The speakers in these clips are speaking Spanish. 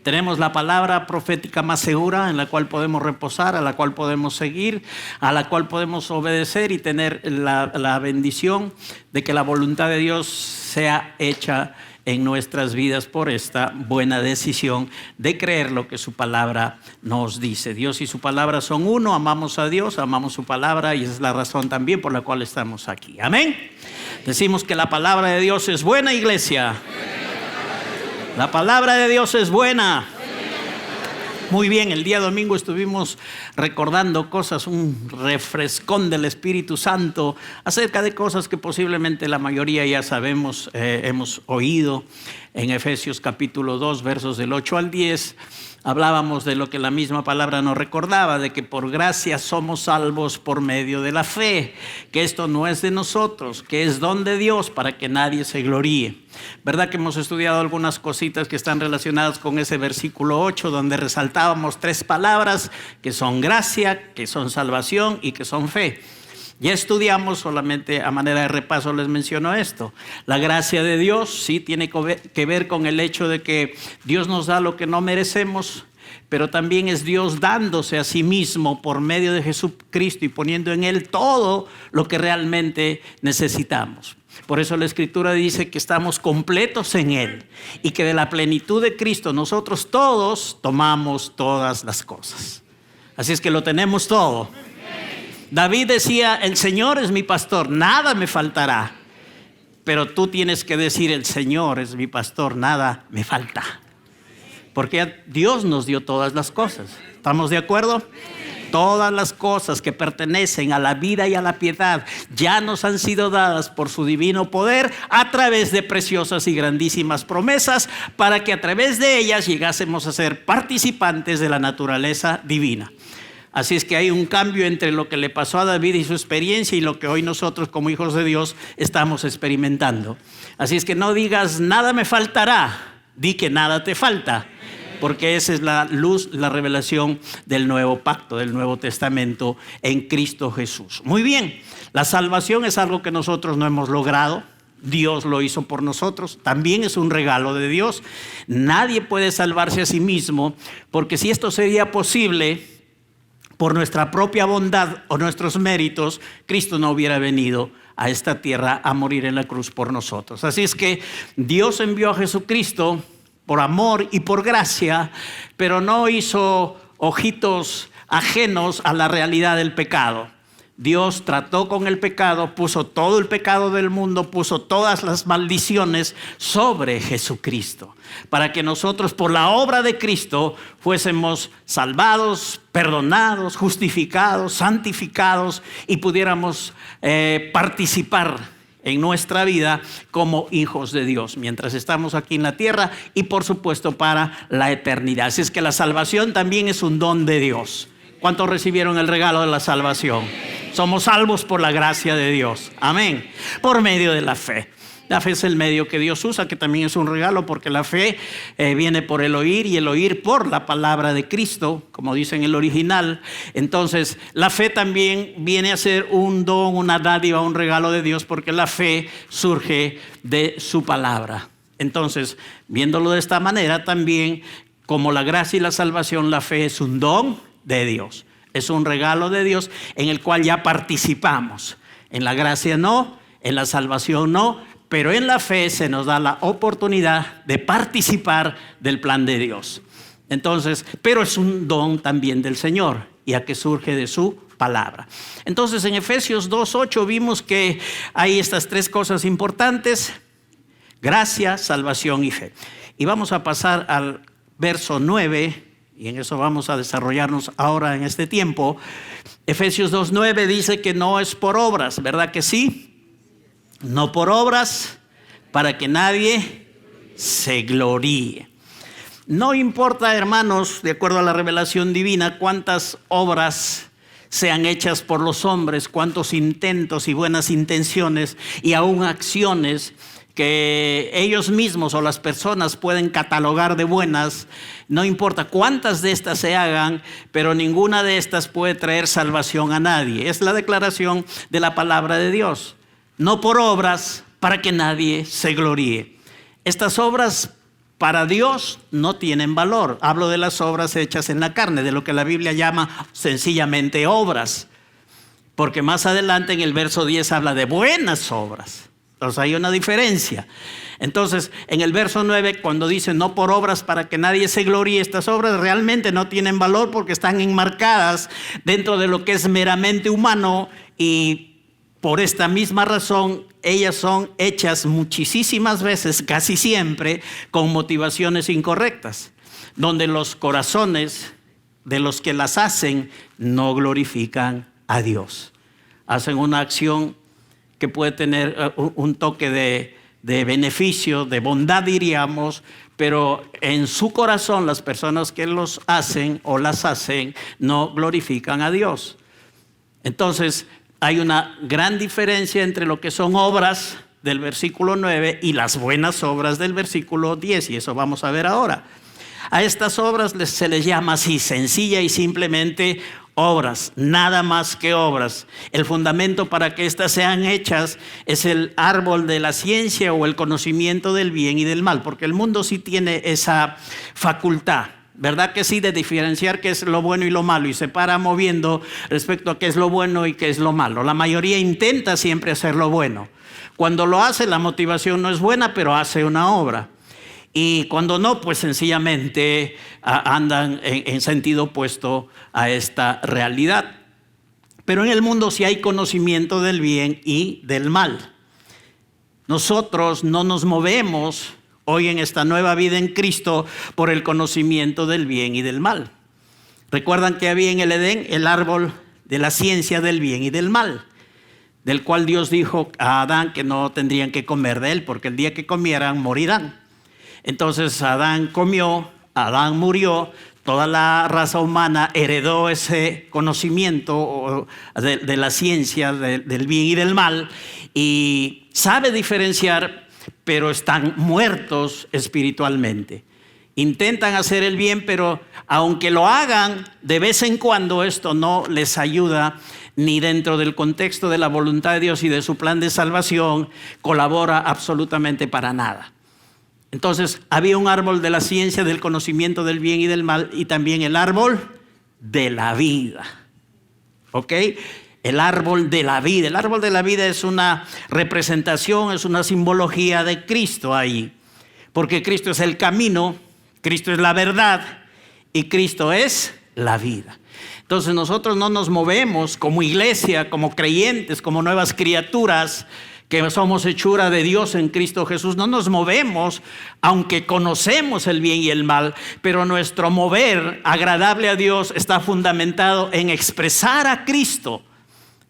Tenemos la palabra profética más segura en la cual podemos reposar, a la cual podemos seguir, a la cual podemos obedecer y tener la bendición de que la voluntad de Dios sea hecha en nuestras vidas por esta buena decisión de creer lo que su palabra nos dice. Dios y su palabra son uno, amamos a Dios, amamos su palabra y esa es la razón también por la cual estamos aquí. Amén. Decimos que la palabra de Dios es buena, iglesia. La palabra de Dios es buena. Muy bien, el día domingo estuvimos recordando cosas, un refrescón del Espíritu Santo acerca de cosas que posiblemente la mayoría ya sabemos, hemos oído. En Efesios capítulo 2, versos del 8 al 10, hablábamos de lo que la misma palabra nos recordaba, de que por gracia somos salvos por medio de la fe, que esto no es de nosotros, que es don de Dios para que nadie se gloríe. ¿Verdad que hemos estudiado algunas cositas que están relacionadas con ese versículo 8, donde resaltábamos 3 palabras que son gracia, que son salvación y que son fe? Ya estudiamos, solamente a manera de repaso les menciono esto. La gracia de Dios sí tiene que ver con el hecho de que Dios nos da lo que no merecemos, pero también es Dios dándose a sí mismo por medio de Jesucristo y poniendo en Él todo lo que realmente necesitamos. Por eso la Escritura dice que estamos completos en Él y que de la plenitud de Cristo nosotros todos tomamos todas las cosas. Así es que lo tenemos todo. David decía, el Señor es mi pastor, nada me faltará. Pero tú tienes que decir, el Señor es mi pastor, nada me falta. Porque Dios nos dio todas las cosas. ¿Estamos de acuerdo? Todas las cosas que pertenecen a la vida y a la piedad ya nos han sido dadas por su divino poder a través de preciosas y grandísimas promesas para que a través de ellas llegásemos a ser participantes de la naturaleza divina. Así es que hay un cambio entre lo que le pasó a David y su experiencia y lo que hoy nosotros como hijos de Dios estamos experimentando. Así es que no digas nada me faltará, di que nada te falta, porque esa es la luz, la revelación del nuevo pacto, del Nuevo Testamento en Cristo Jesús. Muy bien, la salvación es algo que nosotros no hemos logrado. Dios lo hizo por nosotros, también es un regalo de Dios. Nadie puede salvarse a sí mismo, porque si esto sería posible por nuestra propia bondad o nuestros méritos, Cristo no hubiera venido a esta tierra a morir en la cruz por nosotros. Así es que Dios envió a Jesucristo por amor y por gracia, pero no hizo ojitos ajenos a la realidad del pecado. Dios trató con el pecado, puso todo el pecado del mundo, puso todas las maldiciones sobre Jesucristo, para que nosotros por la obra de Cristo fuésemos salvados, perdonados, justificados, santificados y pudiéramos participar en nuestra vida como hijos de Dios mientras estamos aquí en la tierra y por supuesto para la eternidad. Así es que la salvación también es un don de Dios. ¿Cuántos recibieron el regalo de la salvación? Somos salvos por la gracia de Dios. Amén. Por medio de la fe. La fe es el medio que Dios usa, que también es un regalo, porque la fe viene por el oír y el oír por la palabra de Cristo, como dice en el original. Entonces, la fe también viene a ser un don, una dádiva, un regalo de Dios, porque la fe surge de su palabra. Entonces, viéndolo de esta manera, también como la gracia y la salvación, la fe es un don de Dios. Es un regalo de Dios en el cual ya participamos. En la gracia no, en la salvación no, pero en la fe se nos da la oportunidad de participar del plan de Dios. Entonces, pero es un don también del Señor, ya que surge de su palabra. Entonces, en Efesios 2:8 vimos que hay estas 3 cosas importantes: gracia, salvación y fe. Y vamos a pasar al verso 9. Y en eso vamos a desarrollarnos ahora en este tiempo. Efesios 2:9 dice que no es por obras, ¿verdad que sí? No por obras, para que nadie se gloríe. No importa, hermanos, de acuerdo a la revelación divina, cuántas obras sean hechas por los hombres, cuántos intentos y buenas intenciones y aún acciones que ellos mismos o las personas pueden catalogar de buenas. No importa cuántas de estas se hagan, pero ninguna de estas puede traer salvación a nadie. Es la declaración de la palabra de Dios. No por obras, para que nadie se gloríe. Estas obras para Dios no tienen valor. Hablo de las obras hechas en la carne, de lo que la Biblia llama sencillamente obras. Porque más adelante en el verso 10 habla de buenas obras. Entonces hay una diferencia. Entonces en el verso 9 cuando dice no por obras para que nadie se gloríe, estas obras realmente no tienen valor porque están enmarcadas dentro de lo que es meramente humano, y por esta misma razón ellas son hechas muchísimas veces, casi siempre, con motivaciones incorrectas, donde los corazones de los que las hacen no glorifican a Dios. Hacen una acción que puede tener un toque de beneficio, de bondad diríamos, pero en su corazón las personas que los hacen o las hacen no glorifican a Dios. Entonces hay una gran diferencia entre lo que son obras del versículo 9 y las buenas obras del versículo 10, y eso vamos a ver ahora. A estas obras se les llama así, sencilla y simplemente obras, nada más que obras. El fundamento para que éstas sean hechas es el árbol de la ciencia o el conocimiento del bien y del mal, porque el mundo sí tiene esa facultad, ¿verdad que sí? De diferenciar qué es lo bueno y lo malo, y se para moviendo respecto a qué es lo bueno y qué es lo malo. La mayoría intenta siempre hacer lo bueno. Cuando lo hace, la motivación no es buena, pero hace una obra. Y cuando no, pues sencillamente andan en sentido opuesto a esta realidad. Pero en el mundo sí hay conocimiento del bien y del mal. Nosotros no nos movemos hoy en esta nueva vida en Cristo por el conocimiento del bien y del mal. Recuerdan que había en el Edén el árbol de la ciencia del bien y del mal, del cual Dios dijo a Adán que no tendrían que comer de él, porque el día que comieran morirán. Entonces Adán comió, Adán murió, toda la raza humana heredó ese conocimiento de la ciencia del bien y del mal, y sabe diferenciar, pero están muertos espiritualmente. Intentan hacer el bien, pero aunque lo hagan de vez en cuando, esto no les ayuda ni dentro del contexto de la voluntad de Dios y de su plan de salvación colabora absolutamente para nada. Entonces había un árbol de la ciencia del conocimiento del bien y del mal, y también el árbol de la vida. ¿Ok? El árbol de la vida. El árbol de la vida es una representación, es una simbología de Cristo ahí. Porque Cristo es el camino, Cristo es la verdad y Cristo es la vida. Entonces nosotros no nos movemos como iglesia, como creyentes, como nuevas criaturas, que somos hechura de Dios en Cristo Jesús. No nos movemos, aunque conocemos el bien y el mal, pero nuestro mover agradable a Dios está fundamentado en expresar a Cristo.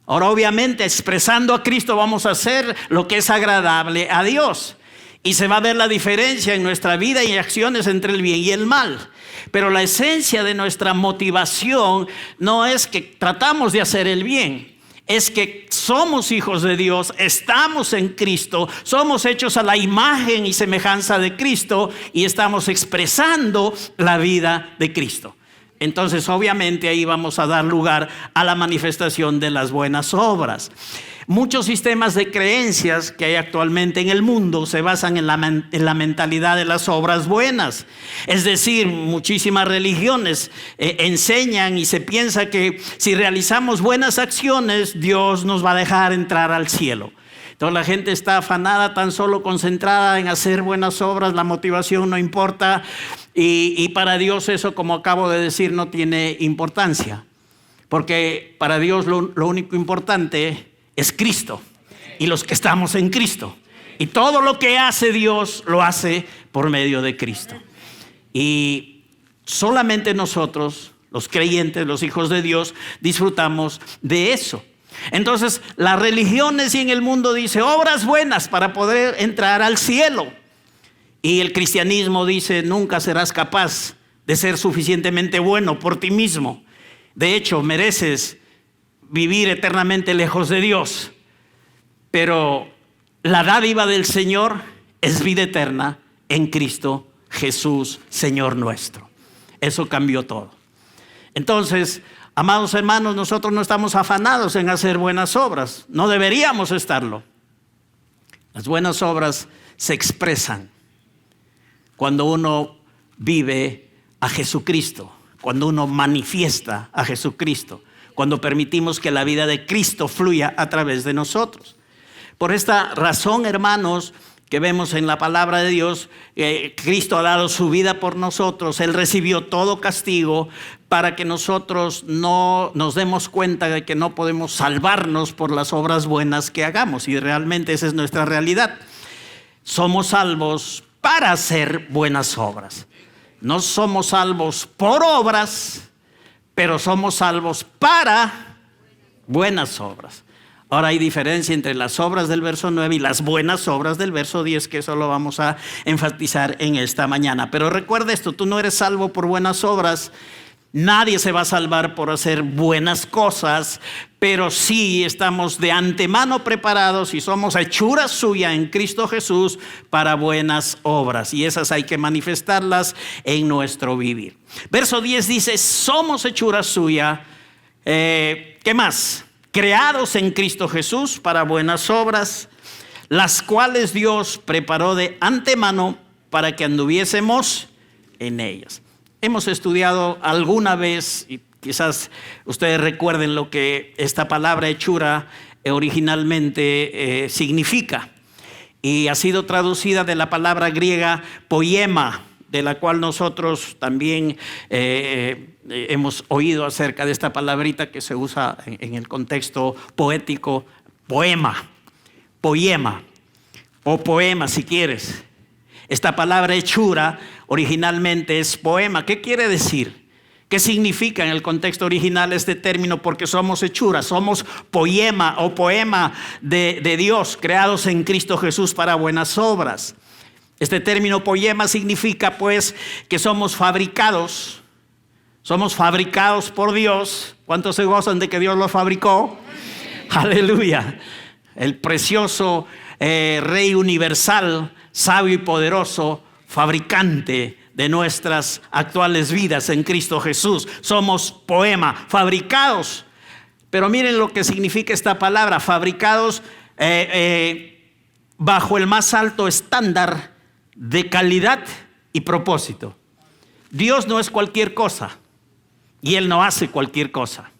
Ahora, obviamente, expresando a Cristo vamos a hacer lo que es agradable a Dios. Y se va a ver la diferencia en nuestra vida y acciones entre el bien y el mal. Pero la esencia de nuestra motivación no es que tratamos de hacer el bien. Es que somos hijos de Dios, estamos en Cristo, somos hechos a la imagen y semejanza de Cristo y estamos expresando la vida de Cristo. Entonces, obviamente, ahí vamos a dar lugar a la manifestación de las buenas obras. Muchos sistemas de creencias que hay actualmente en el mundo se basan en la mentalidad de las obras buenas. Es decir, muchísimas religiones enseñan y se piensa que si realizamos buenas acciones, Dios nos va a dejar entrar al cielo. Entonces la gente está afanada, tan solo concentrada en hacer buenas obras, la motivación no importa, y para Dios eso, como acabo de decir, no tiene importancia. Porque para Dios lo único importante es Cristo y los que estamos en Cristo. Y todo lo que hace Dios lo hace por medio de Cristo. Y solamente nosotros, los creyentes, los hijos de Dios, disfrutamos de eso. Entonces, las religiones y en el mundo dice obras buenas para poder entrar al cielo. Y el cristianismo dice nunca serás capaz de ser suficientemente bueno por ti mismo. De hecho, mereces vivir eternamente lejos de Dios. Pero la dádiva del Señor es vida eterna en Cristo Jesús, Señor nuestro. Eso cambió todo. Entonces, amados hermanos, nosotros no estamos afanados en hacer buenas obras. No deberíamos estarlo. Las buenas obras se expresan cuando uno vive a Jesucristo, cuando uno manifiesta a Jesucristo, cuando permitimos que la vida de Cristo fluya a través de nosotros. Por esta razón, hermanos, que vemos en la palabra de Dios, Cristo ha dado su vida por nosotros. Él recibió todo castigo para que nosotros no nos demos cuenta de que no podemos salvarnos por las obras buenas que hagamos. Y realmente esa es nuestra realidad. Somos salvos para hacer buenas obras. No somos salvos por obras, pero somos salvos para buenas obras. Ahora hay diferencia entre las obras del verso 9 y las buenas obras del verso 10, que eso lo vamos a enfatizar en esta mañana. Pero recuerda esto, tú no eres salvo por buenas obras. Nadie se va a salvar por hacer buenas cosas, pero sí estamos de antemano preparados y somos hechura suya en Cristo Jesús para buenas obras. Y esas hay que manifestarlas en nuestro vivir. Verso 10 dice, somos hechura suya. ¿Qué más? Creados en Cristo Jesús para buenas obras, las cuales Dios preparó de antemano para que anduviésemos en ellas. Hemos estudiado alguna vez, y quizás ustedes recuerden lo que esta palabra hechura originalmente significa. Y ha sido traducida de la palabra griega poema, de la cual nosotros también hemos oído acerca de esta palabrita que se usa en el contexto poético, poema o poema si quieres. Esta palabra hechura originalmente es poema. ¿Qué quiere decir? ¿Qué significa en el contexto original este término? Porque somos hechura, somos poema o poema de Dios, creados en Cristo Jesús para buenas obras. Este término poema significa pues que somos fabricados por Dios. ¿Cuántos se gozan de que Dios los fabricó? Aleluya. El precioso Rey universal, sabio y poderoso, fabricante de nuestras actuales vidas en Cristo Jesús. Somos poema, fabricados. Pero miren lo que significa esta palabra, fabricados bajo el más alto estándar de calidad y propósito. Dios no es cualquier cosa y Él no hace cualquier cosa.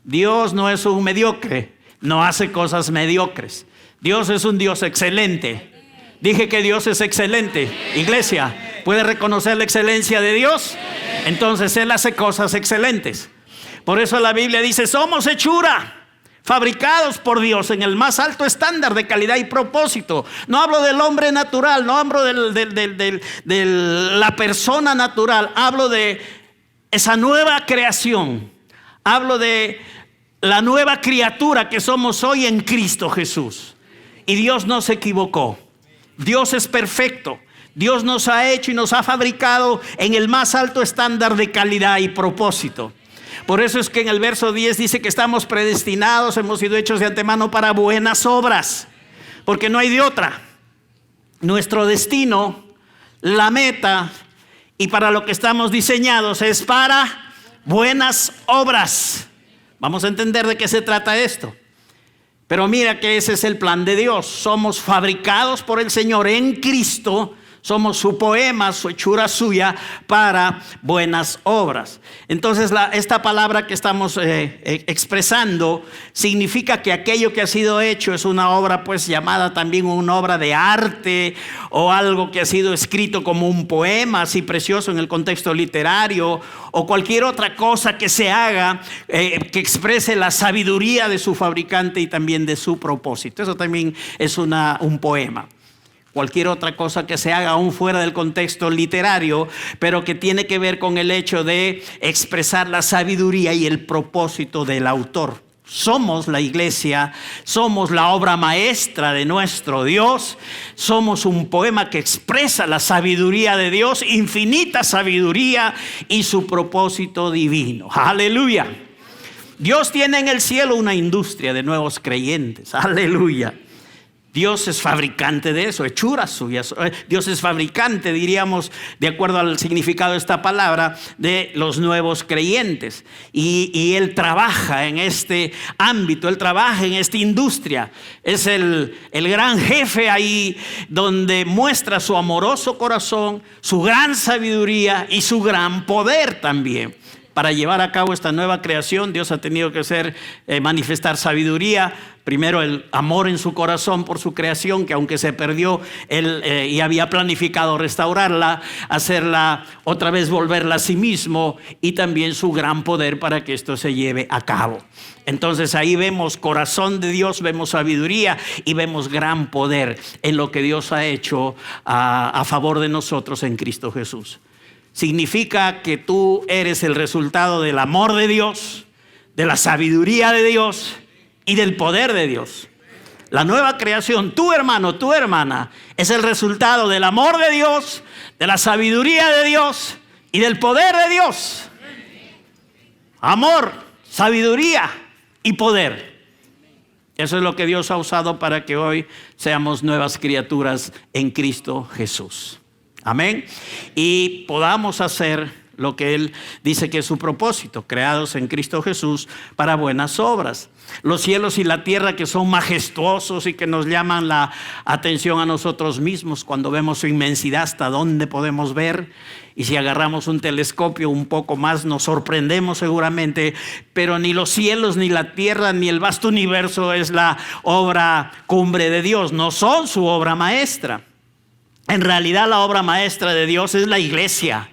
Dios no es un mediocre, no hace cosas mediocres. Dios es un Dios excelente. Dije que Dios es excelente. Iglesia, ¿puede reconocer la excelencia de Dios? Entonces Él hace cosas excelentes. Por eso la Biblia dice, somos hechura, fabricados por Dios en el más alto estándar de calidad y propósito. No hablo del hombre natural, no hablo de la persona natural, hablo de esa nueva creación. Hablo de la nueva criatura que somos hoy en Cristo Jesús. Y Dios no se equivocó. Dios es perfecto. Dios nos ha hecho y nos ha fabricado en el más alto estándar de calidad y propósito. Por eso es que en el verso 10 dice que estamos predestinados, hemos sido hechos de antemano para buenas obras, porque no hay de otra. Nuestro destino, la meta y para lo que estamos diseñados es para buenas obras. Vamos a entender de qué se trata esto. Pero mira que ese es el plan de Dios. Somos fabricados por el Señor en Cristo. Somos su poema, su hechura suya para buenas obras. Entonces esta palabra que estamos expresando significa que aquello que ha sido hecho es una obra pues llamada también una obra de arte o algo que ha sido escrito como un poema así precioso en el contexto literario o cualquier otra cosa que se haga que exprese la sabiduría de su fabricante y también de su propósito. Eso también es un poema. Cualquier otra cosa que se haga aún fuera del contexto literario, pero que tiene que ver con el hecho de expresar la sabiduría y el propósito del autor. Somos la iglesia, somos la obra maestra de nuestro Dios, somos un poema que expresa la sabiduría de Dios, infinita sabiduría y su propósito divino. Aleluya. Dios tiene en el cielo una industria de nuevos creyentes. Aleluya. Dios es fabricante de eso, hechuras suyas. Dios es fabricante, diríamos, de acuerdo al significado de esta palabra, de los nuevos creyentes. Y Él trabaja en este ámbito, Él trabaja en esta industria. Es el gran jefe ahí, donde muestra su amoroso corazón, su gran sabiduría y su gran poder también. Para llevar a cabo esta nueva creación, Dios ha tenido que manifestar sabiduría. Primero, el amor en su corazón por su creación, que aunque se perdió, Él y había planificado restaurarla, hacerla otra vez, volverla a sí mismo, y también su gran poder para que esto se lleve a cabo. Entonces ahí vemos corazón de Dios, vemos sabiduría y vemos gran poder en lo que Dios ha hecho a favor de nosotros en Cristo Jesús. Significa que tú eres el resultado del amor de Dios, de la sabiduría de Dios y del poder de Dios. La nueva creación, tu hermano, tu hermana, es el resultado del amor de Dios, de la sabiduría de Dios y del poder de Dios. Amor, sabiduría y poder. Eso es lo que Dios ha usado para que hoy seamos nuevas criaturas en Cristo Jesús. Amén. Y podamos hacer lo que Él dice que es su propósito, creados en Cristo Jesús para buenas obras. Los cielos y la tierra, que son majestuosos y que nos llaman la atención a nosotros mismos cuando vemos su inmensidad, hasta dónde podemos ver. Y si agarramos un telescopio un poco más, nos sorprendemos seguramente. Pero ni los cielos, ni la tierra, ni el vasto universo es la obra cumbre de Dios. No son su obra maestra. En realidad, la obra maestra de Dios es la iglesia.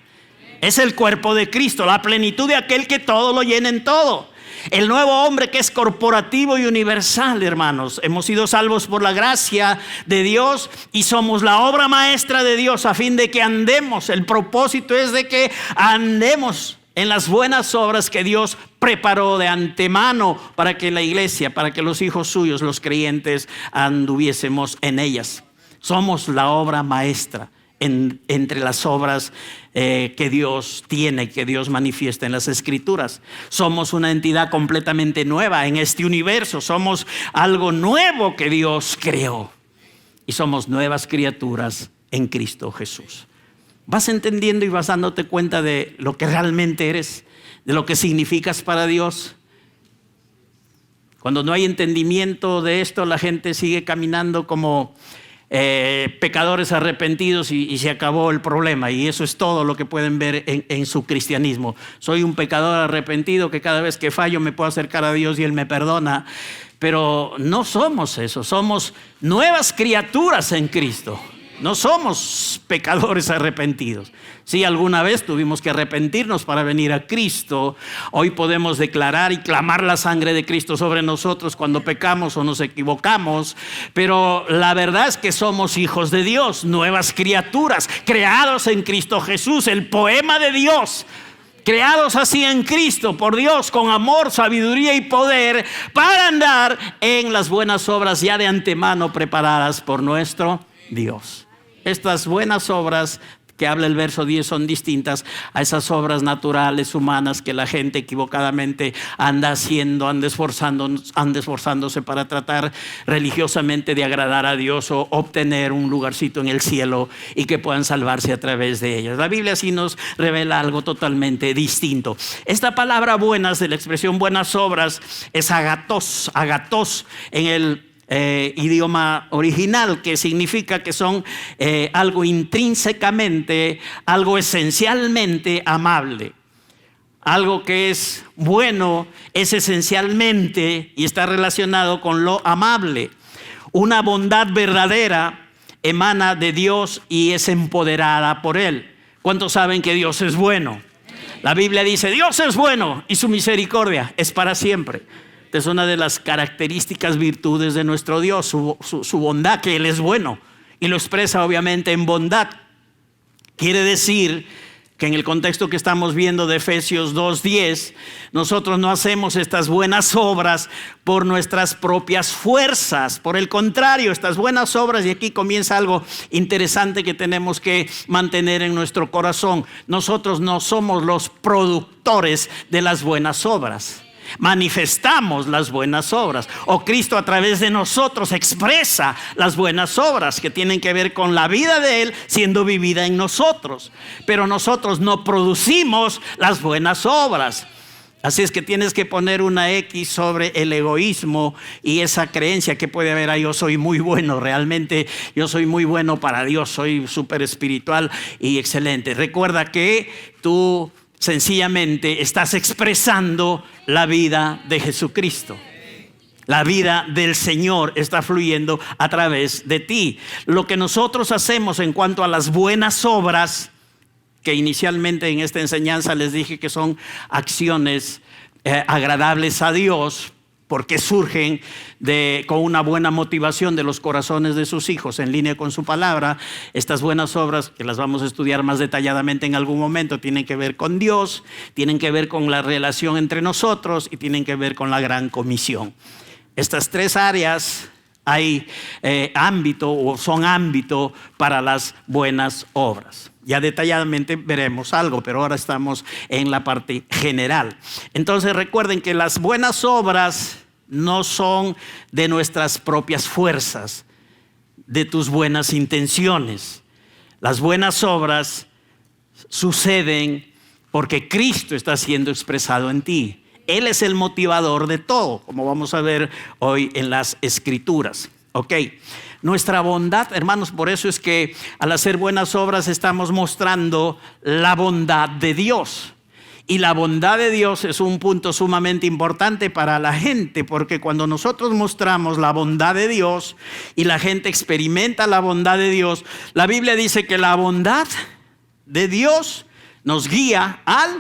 Es el cuerpo de Cristo, la plenitud de aquel que todo lo llena en todo. El nuevo hombre, que es corporativo y universal, hermanos. Hemos sido salvos por la gracia de Dios y somos la obra maestra de Dios, a fin de que andemos. El propósito es de que andemos en las buenas obras que Dios preparó de antemano para que la iglesia, para que los hijos suyos, los creyentes, anduviésemos en ellas. Somos la obra maestra entre las obras que Dios tiene, que Dios manifiesta en las Escrituras. Somos una entidad completamente nueva en este universo. Somos algo nuevo que Dios creó. Y somos nuevas criaturas en Cristo Jesús. Vas entendiendo y vas dándote cuenta de lo que realmente eres, de lo que significas para Dios. Cuando no hay entendimiento de esto, la gente sigue caminando como pecadores arrepentidos y se acabó el problema. Y eso es todo lo que pueden ver en su cristianismo. Soy un pecador arrepentido que cada vez que fallo me puedo acercar a Dios y Él me perdona. Pero no somos eso, somos nuevas criaturas en Cristo. No somos pecadores arrepentidos. Si alguna vez tuvimos que arrepentirnos para venir a Cristo, hoy podemos declarar y clamar la sangre de Cristo sobre nosotros cuando pecamos o nos equivocamos. Pero la verdad es que somos hijos de Dios, nuevas criaturas, creados en Cristo Jesús, el poema de Dios. Creados así en Cristo por Dios, con amor, sabiduría y poder, para andar en las buenas obras ya de antemano preparadas por nuestro Dios. Estas buenas obras que habla el verso 10 son distintas a esas obras naturales, humanas, que la gente equivocadamente anda haciendo, anda esforzándose para tratar religiosamente de agradar a Dios o obtener un lugarcito en el cielo y que puedan salvarse a través de ellas. La Biblia sí nos revela algo totalmente distinto. Esta palabra buenas, de la expresión buenas obras, es agatos en el idioma original, que significa que son algo intrínsecamente, algo esencialmente amable. Algo que es bueno es esencialmente y está relacionado con lo amable. Una bondad verdadera emana de Dios y es empoderada por Él. ¿Cuántos saben que Dios es bueno? La Biblia dice: Dios es bueno y su misericordia es para siempre. Es una de las características, virtudes de nuestro Dios, su bondad, que Él es bueno y lo expresa obviamente en bondad. Quiere decir que en el contexto que estamos viendo de Efesios 2:10, nosotros no hacemos estas buenas obras por nuestras propias fuerzas. Por el contrario, estas buenas obras, y aquí comienza algo interesante que tenemos que mantener en nuestro corazón. Nosotros no somos los productores de las buenas obras. manifestamos las buenas obras, o Cristo a través de nosotros expresa las buenas obras que tienen que ver con la vida de Él siendo vivida en nosotros. Pero nosotros no producimos las buenas obras. Así es que tienes que poner una X sobre el egoísmo y esa creencia que puede haber: yo soy muy bueno, realmente yo soy muy bueno para Dios, soy súper espiritual y excelente. Recuerda que tú sencillamente estás expresando la vida de Jesucristo. La vida del Señor está fluyendo a través de ti. Lo que nosotros hacemos en cuanto a las buenas obras, que inicialmente en esta enseñanza les dije que son acciones agradables a Dios, porque surgen con una buena motivación de los corazones de sus hijos, en línea con su palabra. Estas buenas obras, que las vamos a estudiar más detalladamente en algún momento, tienen que ver con Dios, tienen que ver con la relación entre nosotros y tienen que ver con la gran comisión. Estas tres áreas hay ámbito o son ámbito para las buenas obras. Ya detalladamente veremos algo, pero ahora estamos en la parte general. Entonces recuerden que las buenas obras no son de nuestras propias fuerzas, de tus buenas intenciones. Las buenas obras suceden porque Cristo está siendo expresado en ti. Él es el motivador de todo, como vamos a ver hoy en las Escrituras. Ok. Nuestra bondad, hermanos, por eso es que al hacer buenas obras estamos mostrando la bondad de Dios. Y la bondad de Dios es un punto sumamente importante para la gente, porque cuando nosotros mostramos la bondad de Dios y la gente experimenta la bondad de Dios, la Biblia dice que la bondad de Dios nos guía al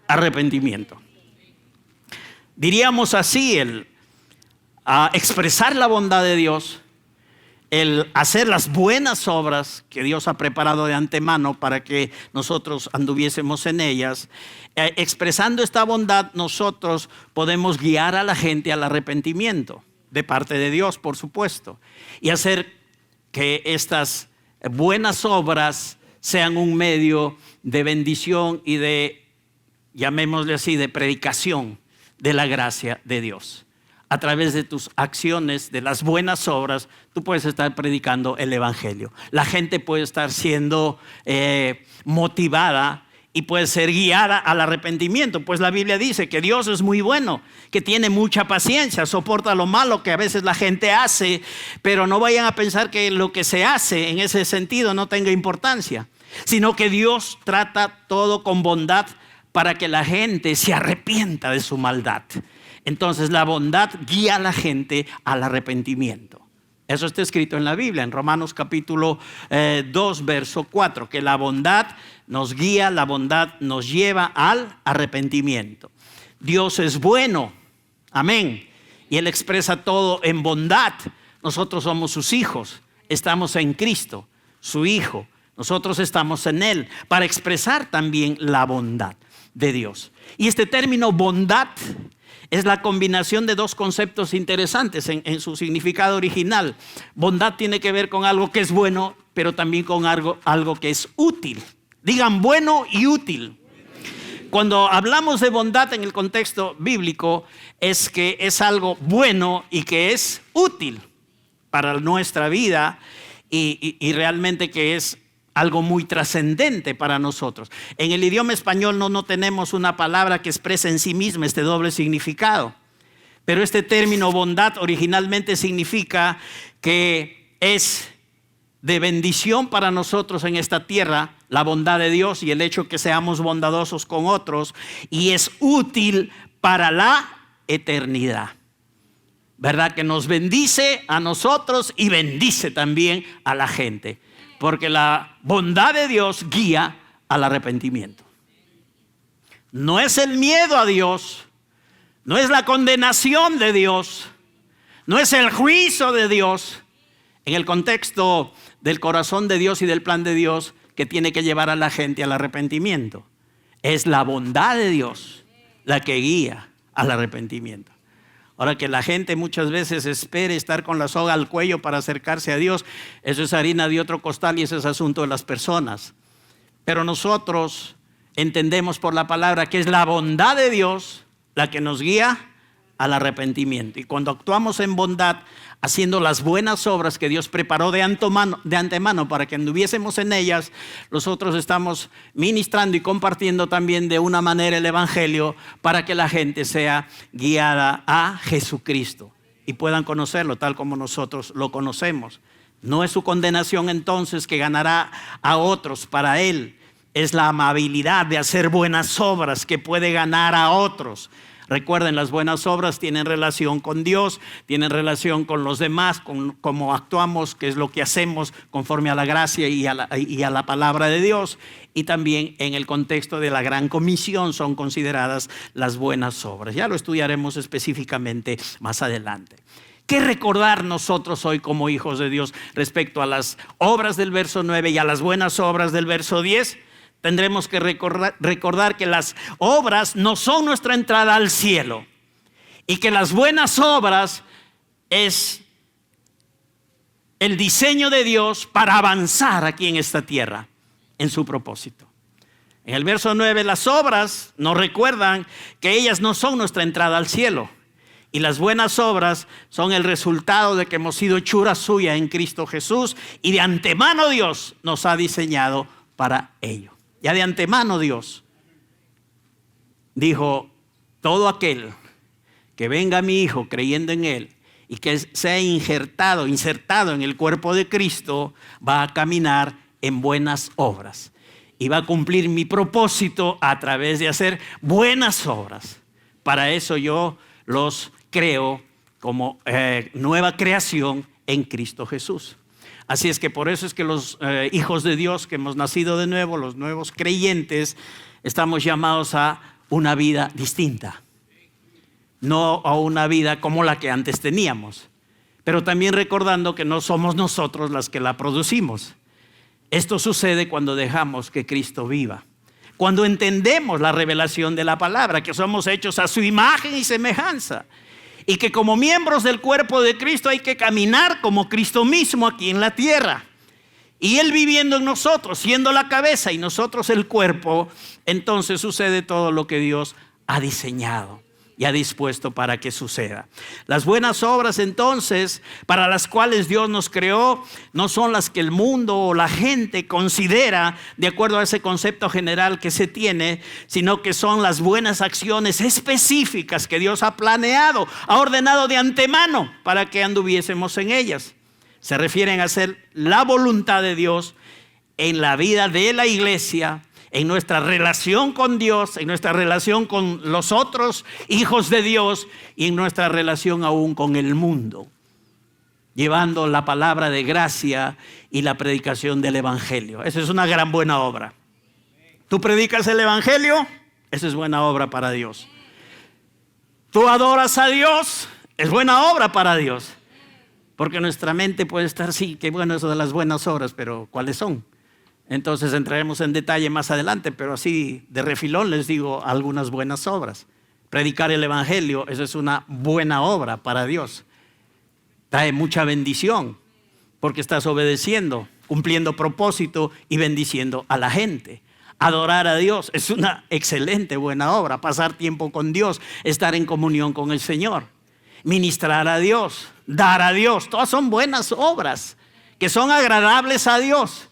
arrepentimiento. Diríamos así, a expresar la bondad de Dios, el hacer las buenas obras que Dios ha preparado de antemano para que nosotros anduviésemos en ellas. Expresando esta bondad, nosotros podemos guiar a la gente al arrepentimiento, de parte de Dios, por supuesto, y hacer que estas buenas obras sean un medio de bendición y de, llamémosle así, de predicación de la gracia de Dios. A través de tus acciones, de las buenas obras, tú puedes estar predicando el evangelio. La gente puede estar siendo motivada y puede ser guiada al arrepentimiento. Pues la Biblia dice que Dios es muy bueno, que tiene mucha paciencia, soporta lo malo que a veces la gente hace, pero no vayan a pensar que lo que se hace en ese sentido no tenga importancia, sino que Dios trata todo con bondad para que la gente se arrepienta de su maldad. Entonces la bondad guía a la gente al arrepentimiento. Eso está escrito en la Biblia, en Romanos capítulo 2, verso 4, que la bondad nos guía, la bondad nos lleva al arrepentimiento. Dios es bueno, amén, y Él expresa todo en bondad. Nosotros somos sus hijos, estamos en Cristo, su Hijo. Nosotros estamos en Él para expresar también la bondad de Dios. Y este término bondad es la combinación de dos conceptos interesantes en su significado original. Bondad tiene que ver con algo que es bueno, pero también con algo que es útil. Digan bueno y útil. Cuando hablamos de bondad en el contexto bíblico, es que es algo bueno y que es útil para nuestra vida y realmente que es algo muy trascendente para nosotros. En el idioma español no tenemos una palabra que exprese en sí misma este doble significado. Pero este término bondad originalmente significa que es de bendición para nosotros en esta tierra, la bondad de Dios y el hecho que seamos bondadosos con otros, y es útil para la eternidad. ¿Verdad? Que nos bendice a nosotros y bendice también a la gente. Porque la bondad de Dios guía al arrepentimiento. No es el miedo a Dios, no es la condenación de Dios, no es el juicio de Dios. En el contexto del corazón de Dios y del plan de Dios que tiene que llevar a la gente al arrepentimiento. Es la bondad de Dios la que guía al arrepentimiento. Ahora, que la gente muchas veces espere estar con la soga al cuello para acercarse a Dios, eso es harina de otro costal y ese es asunto de las personas. Pero nosotros entendemos por la palabra que es la bondad de Dios la que nos guía al arrepentimiento. Y cuando actuamos en bondad, haciendo las buenas obras que Dios preparó de antemano para que anduviésemos en ellas, nosotros estamos ministrando y compartiendo también de una manera el evangelio para que la gente sea guiada a Jesucristo y puedan conocerlo tal como nosotros lo conocemos. No es su condenación entonces que ganará a otros para Él. Es la amabilidad de hacer buenas obras que puede ganar a otros. Recuerden, las buenas obras tienen relación con Dios, tienen relación con los demás, con cómo actuamos, qué es lo que hacemos conforme a la gracia y a la palabra de Dios. Y también en el contexto de la gran comisión son consideradas las buenas obras. Ya lo estudiaremos específicamente más adelante. ¿Qué recordar nosotros hoy como hijos de Dios respecto a las obras del verso 9 y a las buenas obras del verso 10? Tendremos que recordar que las obras no son nuestra entrada al cielo y que las buenas obras es el diseño de Dios para avanzar aquí en esta tierra en su propósito. En el verso 9, las obras nos recuerdan que ellas no son nuestra entrada al cielo. Y las buenas obras son el resultado de que hemos sido hechura suya en Cristo Jesús y de antemano Dios nos ha diseñado para ello. Ya de antemano Dios dijo, todo aquel que venga a mi Hijo creyendo en Él y que sea insertado en el cuerpo de Cristo, va a caminar en buenas obras y va a cumplir mi propósito a través de hacer buenas obras. Para eso yo los creo como nueva creación en Cristo Jesús. Así es que por eso es que los hijos de Dios que hemos nacido de nuevo, los nuevos creyentes, estamos llamados a una vida distinta. No a una vida como la que antes teníamos, pero también recordando que no somos nosotros las que la producimos. Esto sucede cuando dejamos que Cristo viva. Cuando entendemos la revelación de la palabra, que somos hechos a su imagen y semejanza. Y que como miembros del cuerpo de Cristo hay que caminar como Cristo mismo aquí en la tierra. Y Él viviendo en nosotros, siendo la cabeza y nosotros el cuerpo, entonces sucede todo lo que Dios ha diseñado y ha dispuesto para que suceda. Las buenas obras entonces, para las cuales Dios nos creó, no son las que el mundo o la gente considera de acuerdo a ese concepto general que se tiene, sino que son las buenas acciones específicas que Dios ha planeado, ha ordenado de antemano para que anduviésemos en ellas. Se refieren a hacer la voluntad de Dios en la vida de la iglesia, en nuestra relación con Dios, en nuestra relación con los otros hijos de Dios y en nuestra relación aún con el mundo, llevando la palabra de gracia y la predicación del evangelio. Esa es una gran buena obra. Tú predicas el evangelio, esa es buena obra para Dios. Tú adoras a Dios, es buena obra para Dios. Porque nuestra mente puede estar, sí, qué bueno eso de las buenas obras, pero ¿cuáles son? Entonces entraremos en detalle más adelante, pero así de refilón les digo algunas buenas obras. Predicar el evangelio, eso es una buena obra para Dios. Trae mucha bendición porque estás obedeciendo, cumpliendo propósito y bendiciendo a la gente. Adorar a Dios es una excelente buena obra. Pasar tiempo con Dios, estar en comunión con el Señor. Ministrar a Dios, dar a Dios, todas son buenas obras que son agradables a Dios,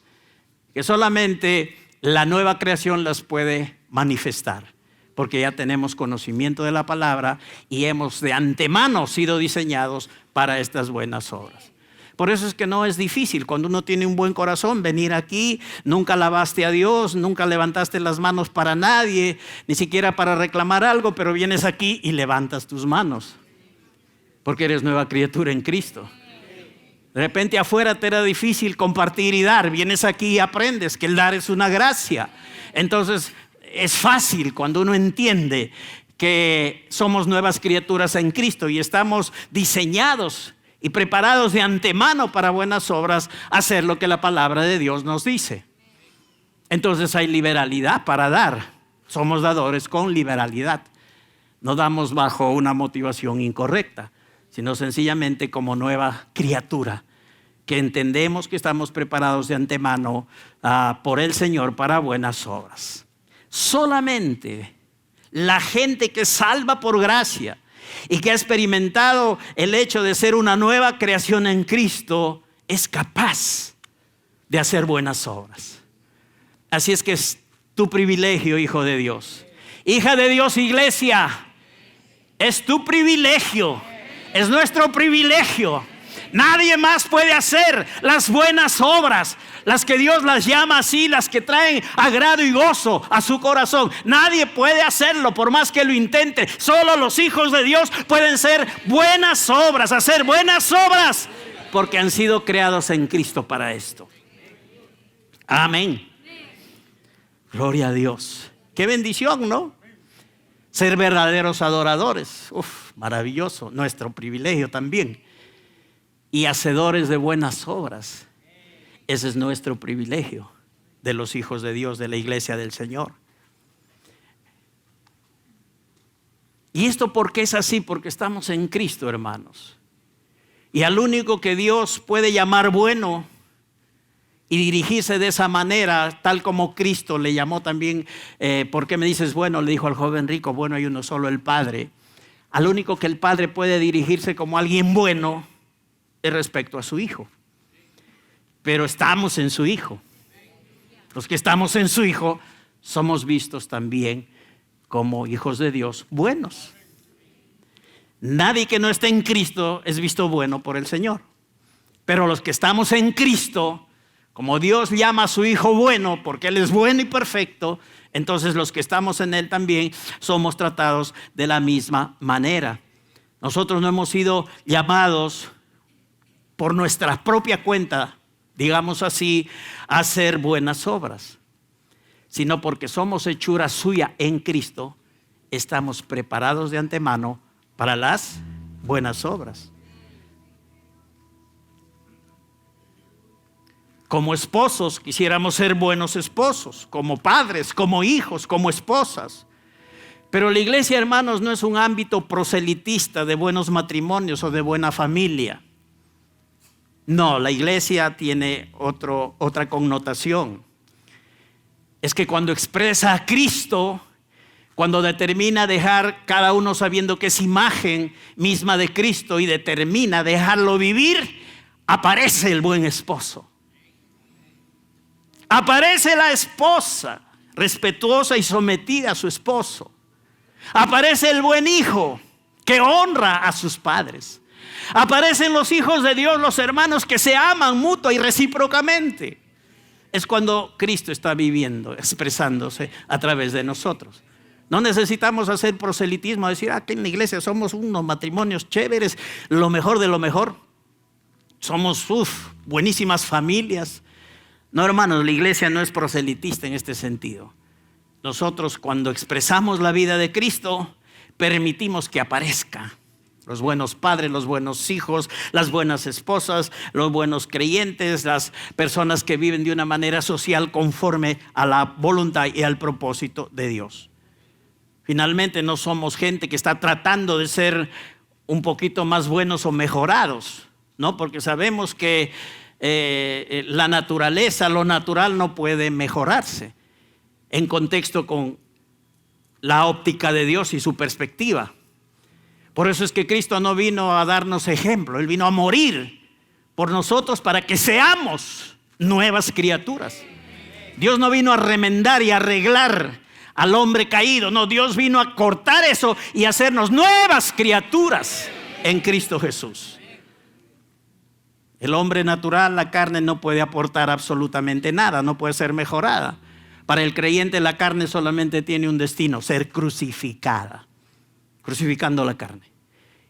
que solamente la nueva creación las puede manifestar, porque ya tenemos conocimiento de la palabra y hemos de antemano sido diseñados para estas buenas obras. Por eso es que no es difícil cuando uno tiene un buen corazón venir aquí, nunca alabaste a Dios, nunca levantaste las manos para nadie, ni siquiera para reclamar algo, pero vienes aquí y levantas tus manos, porque eres nueva criatura en Cristo. De repente afuera te era difícil compartir y dar. Vienes aquí y aprendes que el dar es una gracia. Entonces es fácil cuando uno entiende que somos nuevas criaturas en Cristo y estamos diseñados y preparados de antemano para buenas obras, hacer lo que la palabra de Dios nos dice. Entonces hay liberalidad para dar. Somos dadores con liberalidad. No damos bajo una motivación incorrecta, sino sencillamente como nueva criatura, que entendemos que estamos preparados de antemano por el Señor para buenas obras. Solamente la gente que salva por gracia y que ha experimentado el hecho de ser una nueva creación en Cristo, es capaz de hacer buenas obras. Así es que es tu privilegio, hijo de Dios. Hija de Dios, iglesia, es tu privilegio, es nuestro privilegio. Nadie más puede hacer las buenas obras, las que Dios las llama así, las que traen agrado y gozo a su corazón. Nadie puede hacerlo por más que lo intente. Solo los hijos de Dios pueden hacer buenas obras, porque han sido creados en Cristo para esto. Amén. Gloria a Dios. Qué bendición, ¿no? Ser verdaderos adoradores. Maravilloso. Nuestro privilegio también. Y hacedores de buenas obras. Ese es nuestro privilegio de los hijos de Dios, de la iglesia del Señor. ¿Y esto por qué es así? Porque estamos en Cristo, hermanos. Y al único que Dios puede llamar bueno y dirigirse de esa manera, tal como Cristo le llamó también. ¿Por qué me dices bueno? Le dijo al joven rico, bueno, hay uno solo, el Padre. Al único que el Padre puede dirigirse como alguien bueno es respecto a su Hijo. Pero estamos en su Hijo. Los que estamos en su Hijo somos vistos también como hijos de Dios buenos. Nadie que no esté en Cristo es visto bueno por el Señor. Pero los que estamos en Cristo, como Dios llama a su Hijo bueno, porque Él es bueno y perfecto, entonces los que estamos en Él también somos tratados de la misma manera. Nosotros no hemos sido llamados por nuestra propia cuenta, digamos así, a hacer buenas obras, sino porque somos hechura suya en Cristo, estamos preparados de antemano para las buenas obras. Como esposos quisiéramos ser buenos esposos, como padres, como hijos, como esposas. Pero la iglesia, hermanos, no es un ámbito proselitista de buenos matrimonios o de buena familia. No, la iglesia tiene otra connotación. Es que cuando expresa a Cristo, cuando determina dejar cada uno sabiendo que es imagen misma de Cristo y determina dejarlo vivir, aparece el buen esposo. Aparece la esposa respetuosa y sometida a su esposo. Aparece el buen hijo que honra a sus padres. Aparecen los hijos de Dios, los hermanos que se aman mutua y recíprocamente. Es cuando Cristo está viviendo, expresándose a través de nosotros. No necesitamos hacer proselitismo, decir que en la iglesia somos unos matrimonios chéveres, lo mejor de lo mejor. Somos buenísimas familias. No, hermanos, la iglesia no es proselitista en este sentido. Nosotros, cuando expresamos la vida de Cristo, permitimos que aparezca los buenos padres, los buenos hijos, las buenas esposas, los buenos creyentes, las personas que viven de una manera social conforme a la voluntad y al propósito de Dios. Finalmente, no somos gente que está tratando de ser un poquito más buenos o mejorados, ¿no? Porque sabemos que la naturaleza, lo natural no puede mejorarse en contexto con la óptica de Dios y su perspectiva. Por eso es que Cristo no vino a darnos ejemplo, Él vino a morir por nosotros para que seamos nuevas criaturas. Dios no vino a remendar y arreglar al hombre caído, no, Dios vino a cortar eso y hacernos nuevas criaturas en Cristo Jesús. El hombre natural, la carne, no puede aportar absolutamente nada, no puede ser mejorada. Para el creyente la carne solamente tiene un destino, ser crucificada, crucificando la carne.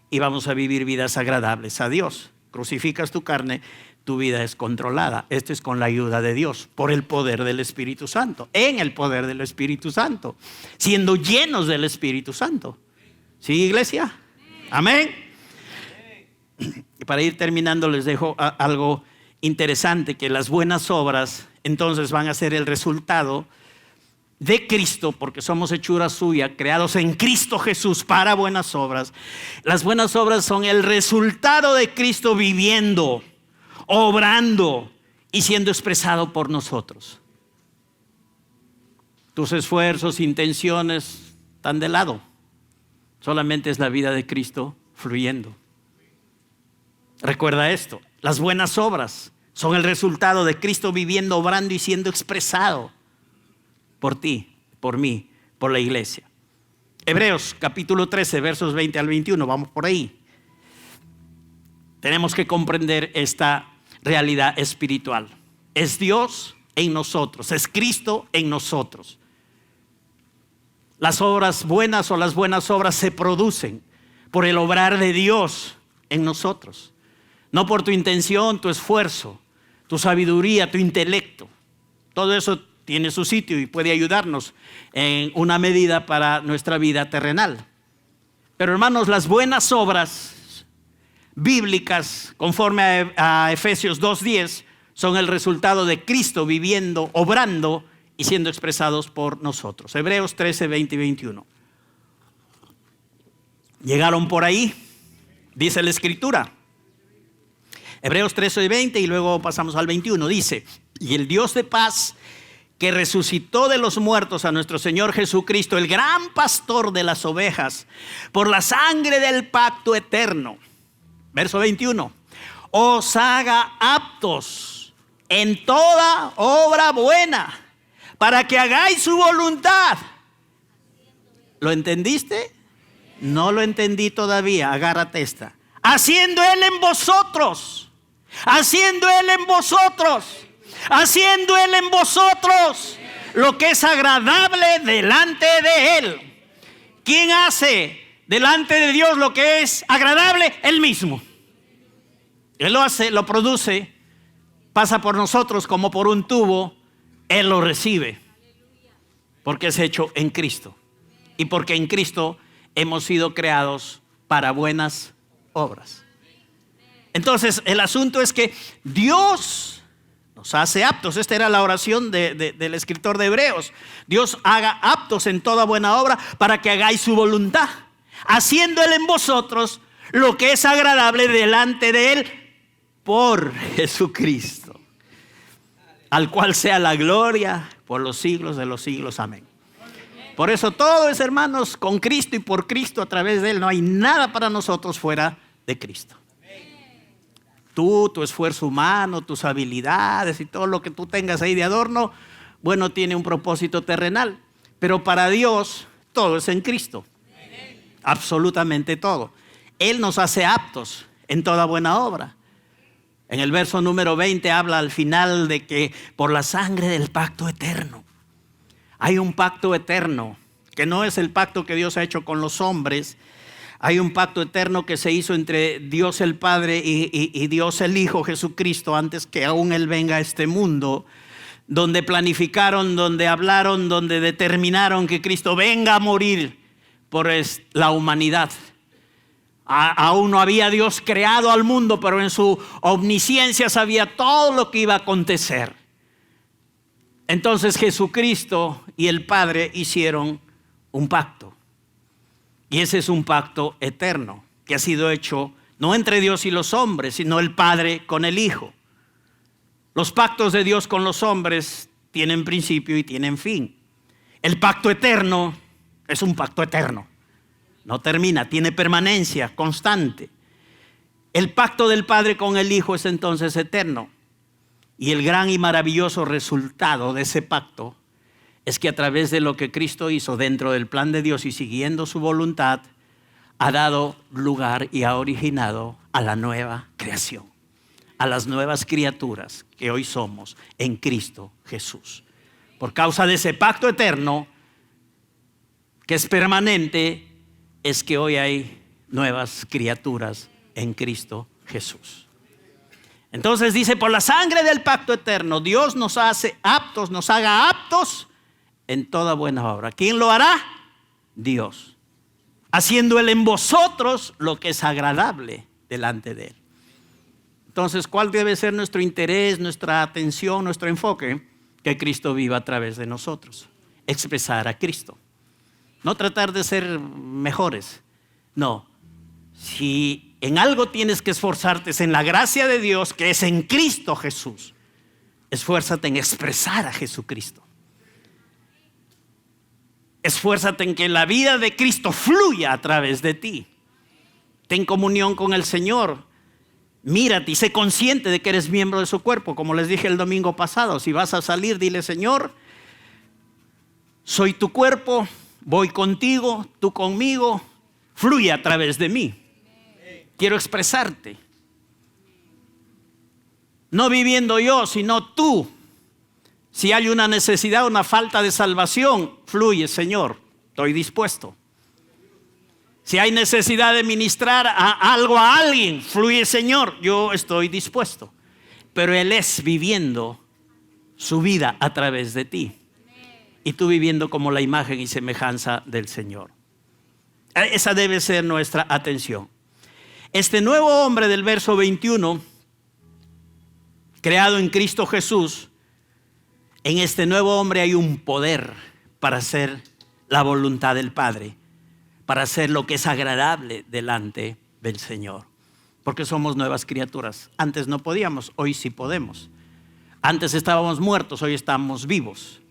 Y vamos a vivir vidas agradables a Dios. Crucificas tu carne, tu vida es controlada. Esto es con la ayuda de Dios, por el poder del Espíritu Santo, en el poder del Espíritu Santo, siendo llenos del Espíritu Santo. ¿Sí, iglesia? Amén. Y para ir terminando les dejo algo interesante, que las buenas obras entonces van a ser el resultado de Cristo, porque somos hechura suya, creados en Cristo Jesús para buenas obras. Las buenas obras son el resultado de Cristo viviendo, obrando y siendo expresado por nosotros. Tus esfuerzos, intenciones están de lado. Solamente es la vida de Cristo fluyendo. Recuerda esto, las buenas obras son el resultado de Cristo viviendo, obrando y siendo expresado por ti, por mí, por la iglesia. Hebreos capítulo 13, versos 20 al 21, vamos por ahí. Tenemos que comprender esta realidad espiritual. Es Dios en nosotros, es Cristo en nosotros. Las obras buenas o las buenas obras se producen por el obrar de Dios en nosotros. No por tu intención, tu esfuerzo, tu sabiduría, tu intelecto. Todo eso tiene su sitio y puede ayudarnos en una medida para nuestra vida terrenal. Pero hermanos, las buenas obras bíblicas, conforme a Efesios 2:10, son el resultado de Cristo viviendo, obrando y siendo expresados por nosotros. Hebreos 13, 20 y 21. ¿Llegaron por ahí? Dice la Escritura. Hebreos 13 y 20 y luego pasamos al 21. Dice, y el Dios de paz que resucitó de los muertos a nuestro Señor Jesucristo, el gran pastor de las ovejas, por la sangre del pacto eterno. Verso 21. Os haga aptos en toda obra buena, para que hagáis su voluntad. ¿Lo entendiste? No lo entendí todavía, agárrate esta. Haciendo Él en vosotros, haciendo Él en vosotros, haciendo Él en vosotros lo que es agradable delante de Él. ¿Quién hace delante de Dios lo que es agradable? Él mismo. Él lo hace, lo produce, pasa por nosotros como por un tubo. Él lo recibe porque es hecho en Cristo y porque en Cristo hemos sido creados para buenas obras. Entonces el asunto es que Dios nos hace aptos. Esta era la oración del escritor de Hebreos. Dios haga aptos en toda buena obra para que hagáis su voluntad, haciendo Él en vosotros lo que es agradable delante de Él por Jesucristo, al cual sea la gloria por los siglos de los siglos. Amén. Por eso todo es, hermanos, con Cristo y por Cristo, a través de Él. No hay nada para nosotros fuera de Cristo. Tú, tu esfuerzo humano, tus habilidades y todo lo que tú tengas ahí de adorno, bueno, tiene un propósito terrenal. Pero para Dios todo es en Cristo. Absolutamente todo. Él nos hace aptos en toda buena obra. En el verso número 20 habla al final de que por la sangre del pacto eterno. Hay un pacto eterno que no es el pacto que Dios ha hecho con los hombres. Hay un pacto eterno que se hizo entre Dios el Padre y Dios el Hijo Jesucristo antes que aún Él venga a este mundo, donde planificaron, donde hablaron, donde determinaron que Cristo venga a morir por la humanidad. Aún no había Dios creado al mundo, pero en su omnisciencia sabía todo lo que iba a acontecer. Entonces Jesucristo y el Padre hicieron un pacto. Y ese es un pacto eterno que ha sido hecho no entre Dios y los hombres, sino el Padre con el Hijo. Los pactos de Dios con los hombres tienen principio y tienen fin. El pacto eterno es un pacto eterno. No termina, tiene permanencia constante. El pacto del Padre con el Hijo es entonces eterno. Y el gran y maravilloso resultado de ese pacto es que a través de lo que Cristo hizo dentro del plan de Dios y siguiendo su voluntad, ha dado lugar y ha originado a la nueva creación, a las nuevas criaturas que hoy somos en Cristo Jesús. Por causa de ese pacto eterno que es permanente, es que hoy hay nuevas criaturas en Cristo Jesús. Entonces dice, por la sangre del pacto eterno, Dios nos hace aptos, nos haga aptos en toda buena obra. ¿Quién lo hará? Dios. Haciendo Él en vosotros lo que es agradable delante de Él. Entonces, ¿cuál debe ser nuestro interés, nuestra atención, nuestro enfoque? Que Cristo viva a través de nosotros. Expresar a Cristo. No tratar de ser mejores. No. Si en algo tienes que esforzarte es en la gracia de Dios que es en Cristo Jesús. Esfuérzate en expresar a Jesucristo. Esfuérzate en que la vida de Cristo fluya a través de ti. Ten comunión con el Señor. Mírate y sé consciente de que eres miembro de su cuerpo. Como les dije el domingo pasado, si vas a salir, dile: Señor, soy tu cuerpo, voy contigo, tú conmigo, fluye a través de mí. Quiero expresarte. No viviendo yo, sino tú. Si hay una necesidad, una falta de salvación, fluye, Señor, estoy dispuesto. Si hay necesidad de ministrar algo a alguien, fluye, Señor, yo estoy dispuesto. Pero Él es viviendo su vida a través de ti. Y tú viviendo como la imagen y semejanza del Señor. Esa debe ser nuestra atención. Este nuevo hombre del verso 21, creado en Cristo Jesús, en este nuevo hombre hay un poder para hacer la voluntad del Padre, para hacer lo que es agradable delante del Señor. Porque somos nuevas criaturas. Antes no podíamos, hoy sí podemos. Antes estábamos muertos, hoy estamos vivos.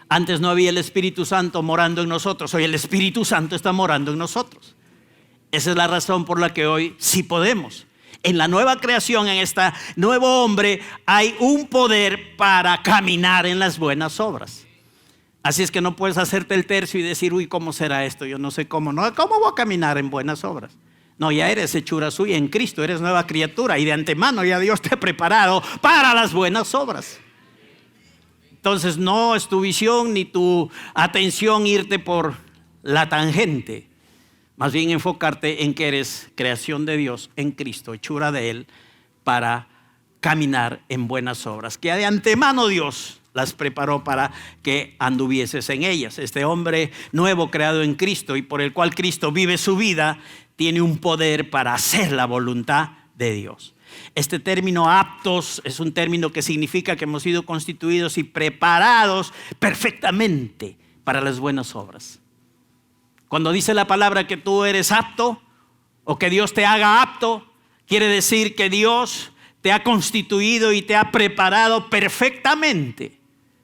Antes no había el Espíritu Santo morando en nosotros, hoy el Espíritu Santo está morando en nosotros. Esa es la razón por la que hoy sí podemos. En la nueva creación, en este nuevo hombre, hay un poder para caminar en las buenas obras. Así es que no puedes hacerte el tercio y decir: uy, ¿cómo será esto? Yo no sé cómo. No, ¿cómo voy a caminar en buenas obras? No, ya eres hechura suya en Cristo, eres nueva criatura y de antemano ya Dios te ha preparado para las buenas obras. Entonces no es tu visión ni tu atención irte por la tangente. Más bien enfocarte en que eres creación de Dios en Cristo, hechura de Él, para caminar en buenas obras, que de antemano Dios las preparó para que anduvieses en ellas. Este hombre nuevo creado en Cristo y por el cual Cristo vive su vida, tiene un poder para hacer la voluntad de Dios. Este término aptos es un término que significa que hemos sido constituidos y preparados perfectamente para las buenas obras. Cuando dice la palabra que tú eres apto o que Dios te haga apto, quiere decir que Dios te ha constituido y te ha preparado perfectamente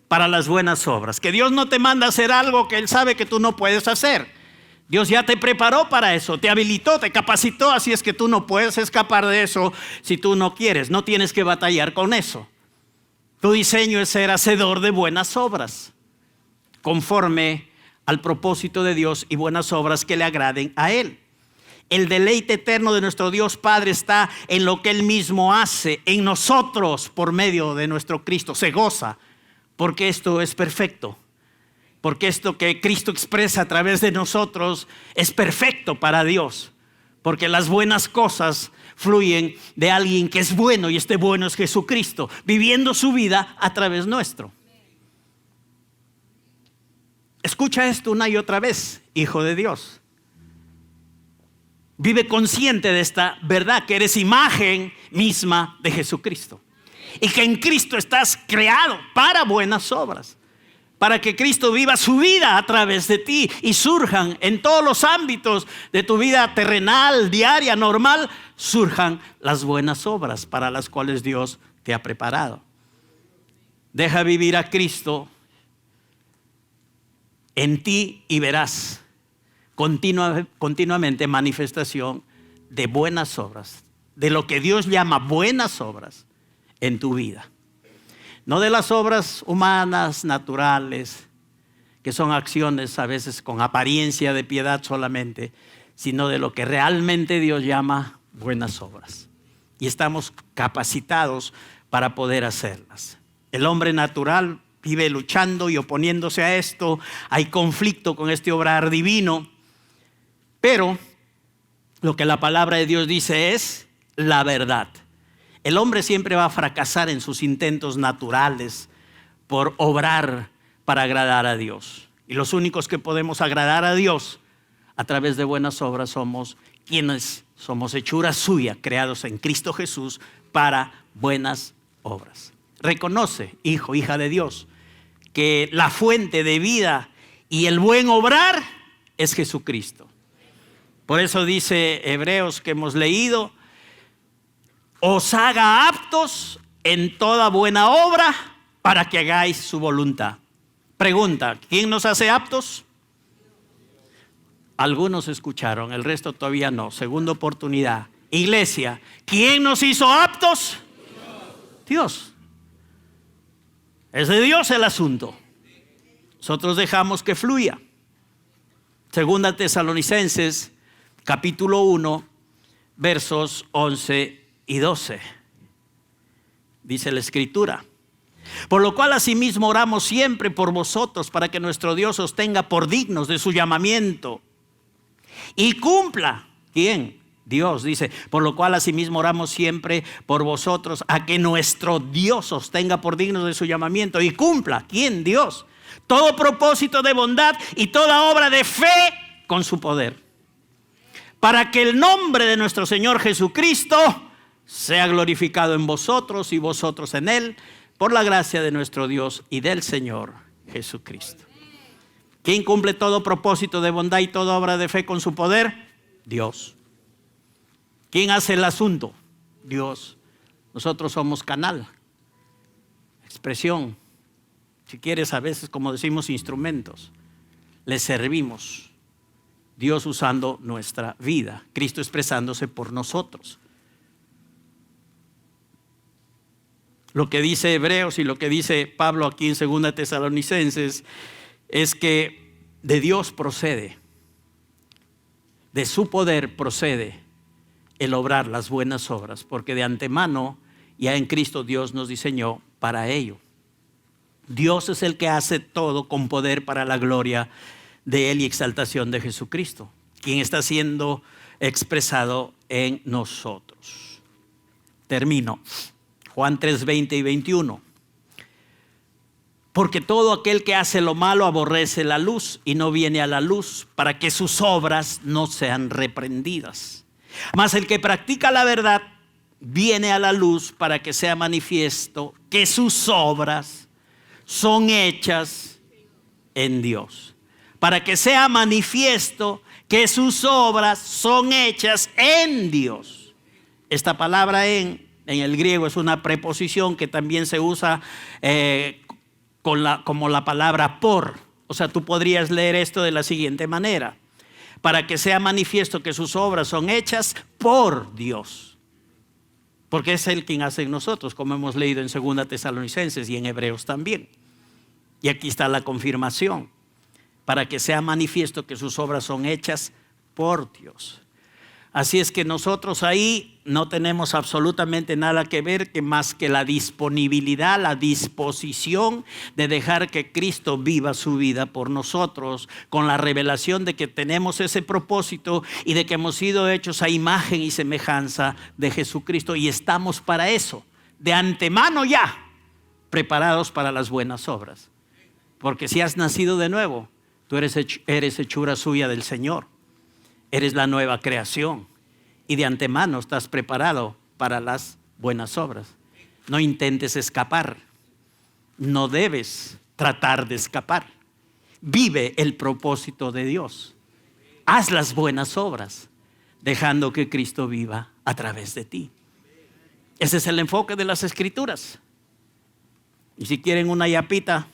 para las buenas obras. Que Dios no te manda a hacer algo que Él sabe que tú no puedes hacer. Dios ya te preparó para eso, te habilitó, te capacitó, así es que tú no puedes escapar de eso si tú no quieres, no tienes que batallar con eso. Tu diseño es ser hacedor de buenas obras, conforme al propósito de Dios y buenas obras que le agraden a Él. El deleite eterno de nuestro Dios Padre está en lo que Él mismo hace en nosotros por medio de nuestro Cristo. Se goza porque esto es perfecto. Porque esto que Cristo expresa a través de nosotros es perfecto para Dios. Porque las buenas cosas fluyen de alguien que es bueno, y este bueno es Jesucristo, viviendo su vida a través nuestro. Escucha esto una y otra vez, hijo de Dios. Vive consciente de esta verdad, que eres imagen misma de Jesucristo. Y que en Cristo estás creado para buenas obras. Para que Cristo viva su vida a través de ti y surjan en todos los ámbitos de tu vida terrenal, diaria, normal, surjan las buenas obras para las cuales Dios te ha preparado. Deja vivir a Cristo en ti y verás continuamente manifestación de buenas obras, de lo que Dios llama buenas obras en tu vida. No de las obras humanas, naturales, que son acciones a veces con apariencia de piedad solamente, sino de lo que realmente Dios llama buenas obras. Y estamos capacitados para poder hacerlas. El hombre natural vive luchando y oponiéndose a esto. Hay conflicto con este obrar divino. Pero lo que la palabra de Dios dice es la verdad. El hombre siempre va a fracasar en sus intentos naturales por obrar para agradar a Dios. Y los únicos que podemos agradar a Dios a través de buenas obras somos quienes somos hechura suya, creados en Cristo Jesús para buenas obras. Reconoce, hijo, hija de Dios, que la fuente de vida y el buen obrar es Jesucristo. Por eso dice Hebreos que hemos leído: os haga aptos en toda buena obra para que hagáis su voluntad. Pregunta: ¿quién nos hace aptos? Algunos escucharon, el resto todavía no. Segunda oportunidad. Iglesia, ¿quién nos hizo aptos? Dios. Es de Dios el asunto. Nosotros dejamos que fluya. Segunda Tesalonicenses, capítulo 1, versos 11 y 12. Dice la Escritura: por lo cual asimismo oramos siempre por vosotros, para que nuestro Dios os tenga por dignos de su llamamiento y cumpla. ¿Quién? Dios. Dice: por lo cual asimismo oramos siempre por vosotros, a que nuestro Dios os tenga por dignos de su llamamiento y cumpla. ¿Quién? Dios. Todo propósito de bondad y toda obra de fe con su poder, para que el nombre de nuestro Señor Jesucristo sea glorificado en vosotros y vosotros en Él, por la gracia de nuestro Dios y del Señor Jesucristo. ¿Quién cumple todo propósito de bondad y toda obra de fe con su poder? Dios. ¿Quién hace el asunto? Dios. Nosotros somos canal, expresión. Si quieres, a veces, como decimos, instrumentos. Le servimos. Dios usando nuestra vida, Cristo expresándose por nosotros. Lo que dice Hebreos y lo que dice Pablo aquí en 2 Tesalonicenses es que de Dios procede, de su poder procede el obrar las buenas obras, porque de antemano ya en Cristo Dios nos diseñó para ello. Dios es el que hace todo con poder para la gloria de Él y exaltación de Jesucristo, quien está siendo expresado en nosotros. Termino. Juan 3, 20 y 21. Porque todo aquel que hace lo malo aborrece la luz y no viene a la luz, para que sus obras no sean reprendidas. Mas el que practica la verdad viene a la luz, para que sea manifiesto que sus obras son hechas en Dios. Para que sea manifiesto que sus obras son hechas en Dios. Esta palabra en el griego es una preposición que también se usa como la palabra por. O sea, tú podrías leer esto de la siguiente manera: para que sea manifiesto que sus obras son hechas por Dios. Porque es Él quien hace en nosotros, como hemos leído en 2 Tesalonicenses y en Hebreos también. Y aquí está la confirmación: para que sea manifiesto que sus obras son hechas por Dios. Así es que nosotros ahí no tenemos absolutamente nada que ver más que la disponibilidad, la disposición de dejar que Cristo viva su vida por nosotros, con la revelación de que tenemos ese propósito y de que hemos sido hechos a imagen y semejanza de Jesucristo, y estamos para eso, de antemano ya, preparados para las buenas obras. Porque si has nacido de nuevo, tú eres hechura suya del Señor. Eres la nueva creación y de antemano estás preparado para las buenas obras. No intentes escapar. No debes tratar de escapar. Vive el propósito de Dios. Haz las buenas obras, dejando que Cristo viva a través de ti. Ese es el enfoque de las Escrituras. Y si quieren una yapita,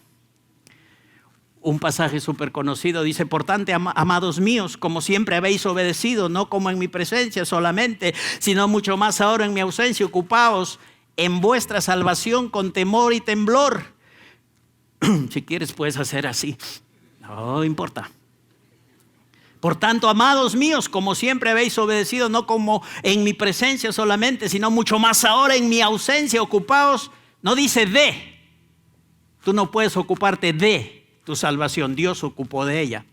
un pasaje súper conocido dice: por tanto, amados míos, como siempre habéis obedecido, no como en mi presencia solamente, sino mucho más ahora en mi ausencia, ocupaos en vuestra salvación con temor y temblor. Si quieres puedes hacer así, no importa. Por tanto, amados míos, como siempre habéis obedecido, no como en mi presencia solamente, sino mucho más ahora en mi ausencia, ocupaos. No dice de. Tú no puedes ocuparte de tu salvación, Dios ocupó de ella.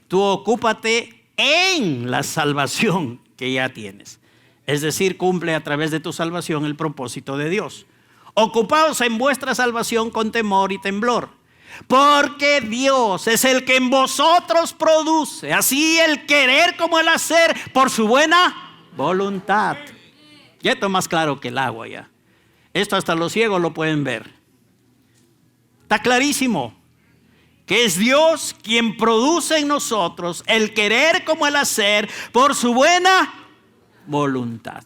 Tú ocúpate en la salvación que ya tienes. Es decir, cumple a través de tu salvación el propósito de Dios. Ocupaos en vuestra salvación con temor y temblor, porque Dios es el que en vosotros produce así el querer como el hacer por su buena voluntad. Ya esto es más claro que el agua ya. Esto hasta los ciegos lo pueden ver. Está clarísimo que es Dios quien produce en nosotros el querer como el hacer por su buena voluntad.